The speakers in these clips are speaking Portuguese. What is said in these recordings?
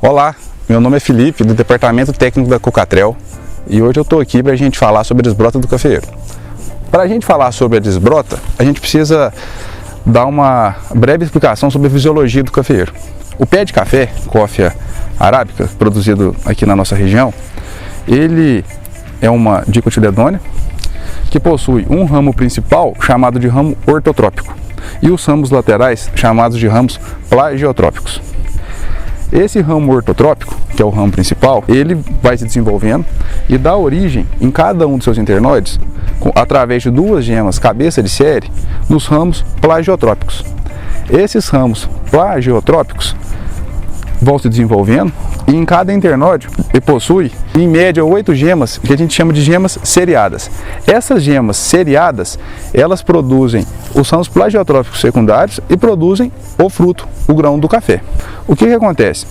Olá, meu nome é Felipe, do Departamento Técnico da Cocatrel, e hoje eu estou aqui para a gente falar sobre a desbrota do cafeeiro. Para a gente falar sobre a desbrota, a gente precisa dar uma breve explicação sobre a fisiologia do cafeeiro. O pé de café, Coffea arábica, produzido aqui na nossa região, ele é uma dicotiledônea que possui um ramo principal chamado de ramo ortotrópico e os ramos laterais chamados de ramos plagiotrópicos. Esse ramo ortotrópico, que é o ramo principal, ele vai se desenvolvendo e dá origem em cada um dos seus internóides, através de duas gemas cabeça de série, nos ramos plagiotrópicos. Esses ramos plagiotrópicos vão se desenvolvendo e em cada internóide ele possui, em média, 8 gemas, que a gente chama de gemas seriadas. Essas gemas seriadas, elas produzem os ramos plagiotrópicos secundários e produzem o fruto, o grão do café. O que acontece?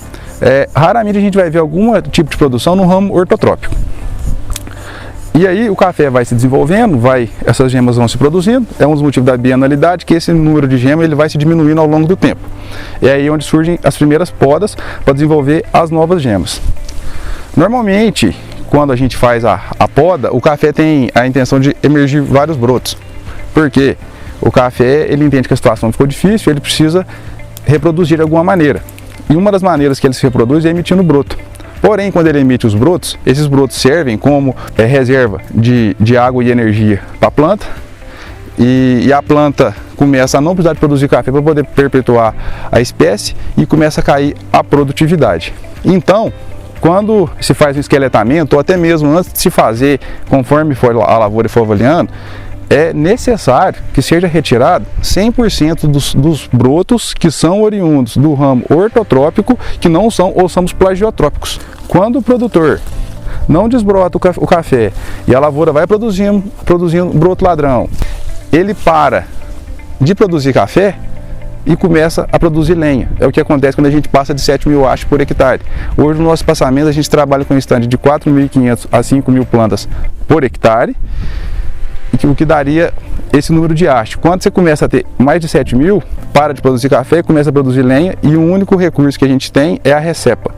Raramente a gente vai ver algum tipo de produção no ramo ortotrópico. E aí o café vai se desenvolvendo, essas gemas vão se produzindo, é um dos motivos da bianualidade, que esse número de gemas ele vai se diminuindo ao longo do tempo. É aí onde surgem as primeiras podas para desenvolver as novas gemas. Normalmente, quando a gente faz a poda, o café tem a intenção de emergir vários brotos. Porque o café ele entende que a situação ficou difícil, ele precisa reproduzir de alguma maneira. E uma das maneiras que ele se reproduz é emitindo broto. Porém, quando ele emite os brotos, esses brotos servem como reserva de água e energia para a planta e a planta começa a não precisar de produzir café para poder perpetuar a espécie e começa a cair a produtividade. Então, quando se faz um esqueletamento ou até mesmo antes de se fazer, conforme for a lavoura for avaliando, é necessário que seja retirado 100% dos brotos que são oriundos do ramo ortotrópico, que não são os ramos plagiotrópicos. Quando o produtor não desbrota o café e a lavoura vai produzindo broto ladrão, ele para de produzir café e começa a produzir lenha. É o que acontece quando a gente passa de 7.000 hastes por hectare. Hoje no nosso passamento a gente trabalha com um estande de 4.500 a 5.000 plantas por hectare, o que daria esse número de haste. Quando você começa a ter mais de 7.000, para de produzir café, começa a produzir lenha e o único recurso que a gente tem é a recepa,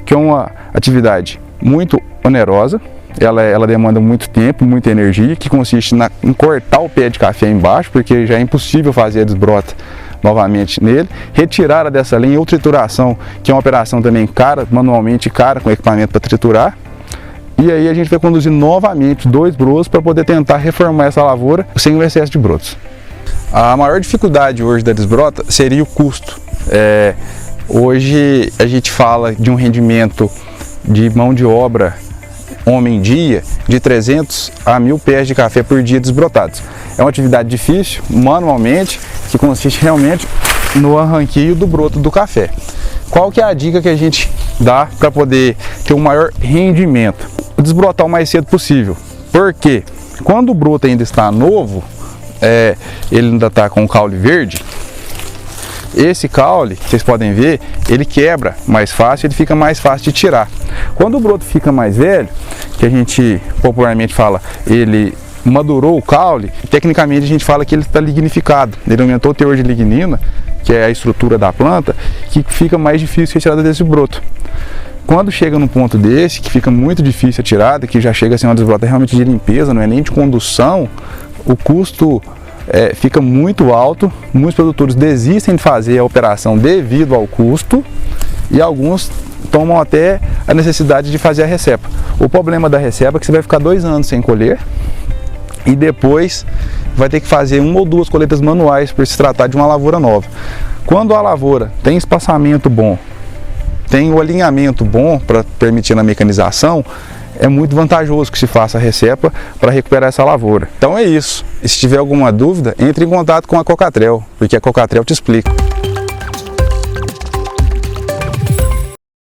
que é uma atividade muito onerosa, ela demanda muito tempo, muita energia, que consiste em cortar o pé de café embaixo, porque já é impossível fazer a desbrota novamente nele, retirada dessa lenha ou trituração, que é uma operação também cara, manualmente cara, com equipamento para triturar. E aí a gente vai conduzir novamente 2 brotos para poder tentar reformar essa lavoura sem o excesso de brotos. A maior dificuldade hoje da desbrota seria o custo. Hoje a gente fala de um rendimento de mão de obra homem-dia de 300 a 1.000 pés de café por dia desbrotados. É uma atividade difícil, manualmente, que consiste realmente no arranqueio do broto do café. Qual que é a dica que a gente dá para poder ter um maior rendimento? Desbrotar o mais cedo possível. Porque quando o broto ainda está novo, ele ainda está com o caule verde, esse caule, vocês podem ver, ele quebra mais fácil, ele fica mais fácil de tirar. Quando o broto fica mais velho, que a gente popularmente fala, ele madurou o caule, tecnicamente a gente fala que ele está lignificado, ele aumentou o teor de lignina, que é a estrutura da planta, que fica mais difícil a retirada desse broto. Quando chega num ponto desse, que fica muito difícil a tirada, que já chega a ser uma desbrota realmente de limpeza, não é nem de condução, o custo fica muito alto, muitos produtores desistem de fazer a operação devido ao custo e alguns tomam até a necessidade de fazer a recepa. O problema da recepa é que você vai ficar 2 anos sem colher e depois vai ter que fazer 1 ou 2 colheitas manuais por se tratar de uma lavoura nova. Quando a lavoura tem espaçamento bom, tem o alinhamento bom para permitir a mecanização, é muito vantajoso que se faça a recepa para recuperar essa lavoura. Então é isso. E se tiver alguma dúvida, entre em contato com a Cocatrel, porque a Cocatrel te explica.